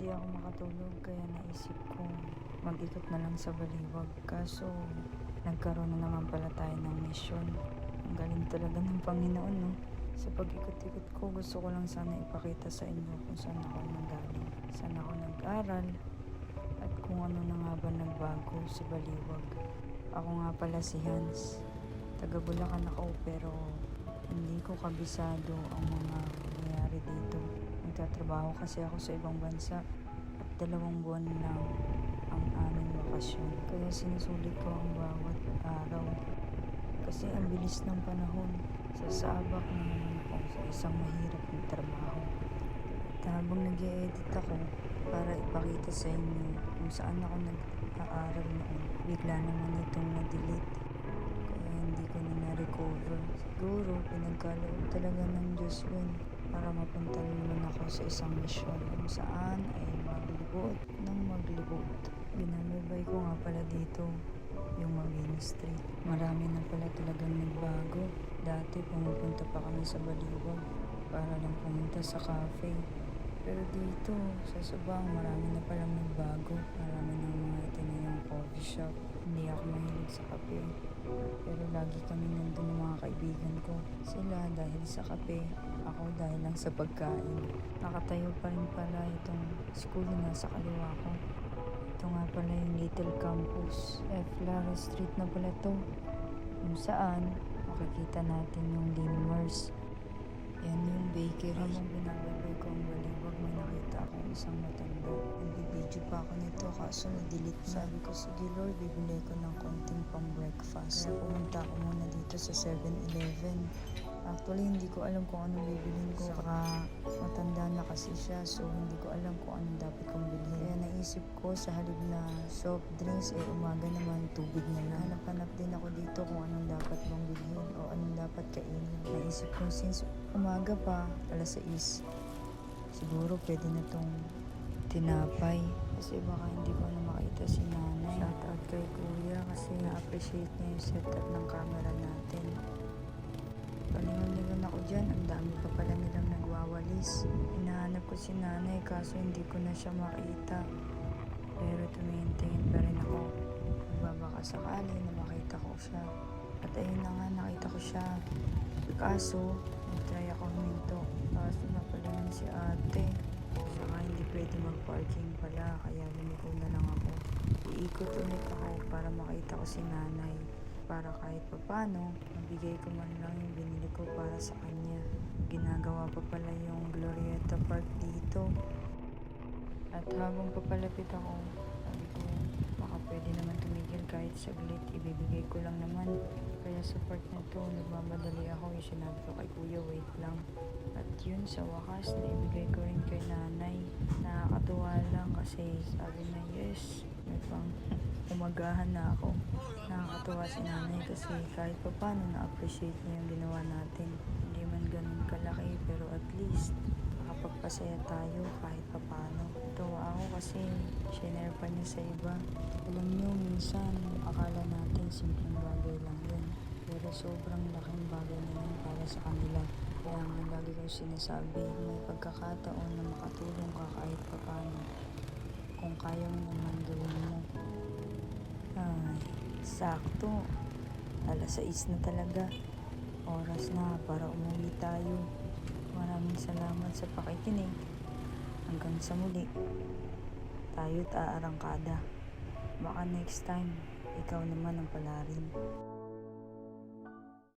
hindi ako makatulog kaya naisip ko mag-ikot na lang sa Baliwag. Kaso nagkaroon na naman pala tayo ng mission. Ang galing talaga ng Panginoon, no? Sa pag-ikot-ikot ko, gusto ko lang sana ipakita sa inyo kung saan ako nanggaling, saan ako nag-aral, at kung ano na nga ba nagbago sa Baliwag. Ako nga pala si Hans. Taga Bulacan ako pero hindi ko kabisado ang mga nangyayari dito. Nagtatrabaho kasi ako sa ibang bansa at 2 buwan lang ang aming bakasyon. Kaya sinusulit ko ang bawat araw. Kasi ang bilis ng panahon. Sasabak na naman ako sa isang mahirap na trabaho. At habang nag-e-edit ako para ipakita sa inyo kung saan ako nag-aaral noon, bigla naman itong na-delete. Kaya hindi ko na na-recover. Siguro pinagkaloob talaga ng Diyos yun para mapunta naman ako sa isang misyon kung saan ay maglibot ng maglibot. Binababay ko nga pala dito yung Mabini Street. Marami na pala talagang nagbago. Dati pumupunta pa kami sa Baliwag para lang pumunta sa cafe. Pero dito, sa Subang, marami na palang nagbago. Marami ng mga itinayong coffee shop. Hindi ako mahilig sa kape. Pero lagi kami nandun ng mga kaibigan ko. Sila dahil sa kape, ako dahil lang sa pagkain. Nakatayo pa rin pala itong school na nasa kaliwa ko. Ito nga pala yung Little Campus. F. Lara Street na pala to. Kung saan, makikita natin yung Limers. Yan yung bakery. Habang binababay ko ang Baliwag, may nakita akong isang matanda. Nagbibideo pa ako nito kaso na-delete na. Sabi ko, sige Lord, bibili ko ng konting pang breakfast. Kaya pumunta ako muna dito sa 7-Eleven. Actually, hindi ko alam kung anong bibilin ko. Saka matanda na kasi siya, so hindi ko alam kung anong dapat kong bilhin. Kaya naisip ko sa halip na soft drinks, umaga naman tubig na lang. Hanap-hanap din ako dito kung anong dapat mong bilhin o anong dapat kainin. Naisip ko since umaga pa, alas 6, siguro pwede na tong tinapay. Kasi baka hindi ko na makita si nanay. Shoutout kay kuya kasi na-appreciate niya yung setup ng camera natin. Palingon-lingon ako dyan, ang dami pa pala nilang nagwawalis. Hinahanap ko si nanay kaso hindi ko na siya makita. Pero tumingin-tingin pa rin ako. Nagbabaka sakali na makita ko siya. At ayun na nga, nakita ko siya. Kaso, nag-try ako huminto. Kaso napalingon si ate. Saka hindi pwede mag-parking pala, kaya lumiko na lang ako. Iikot ulit ako para makita ko si nanay. Para kahit papano, mabigay ko man lang yung binili ko para sa kanya. Ginagawa pa pala yung Glorieta Park dito. At habang papalapit ako, sabi ko, baka pwede naman tumigil kahit saglit, ibibigay ko lang naman. Kaya sa part na to, nagmamadali ako, yung sinabi ko kay kuya, wait lang. At yun, sa wakas, naibigay ko rin kay nanay. Nakakatuwa lang kasi sabi na, yes, may pang umagahan na ako. Nakakatuwa si nanay kasi kahit pa paano na-appreciate niya yung ginawa natin. Hindi man ganun kalaki pero at least makapagpasaya tayo kahit pa paano. Tuwa ako kasi shinare pa niya sa iba. Alam niyo, minsan akala natin simpleng bagay lang yun. Pero sobrang laking bagay na yun para sa kanila. Kaya nga lagi kong sinasabi, may pagkakataon na makatulong ka kahit pa paano. Kung kaya mo naman gawin mo. Ay, sakto. Alas 6 na talaga. Oras na para umuwi tayo. Maraming salamat sa pakikinig. Hanggang sa muli. Tayo't aarangkada. Baka next time, ikaw naman ang palarin.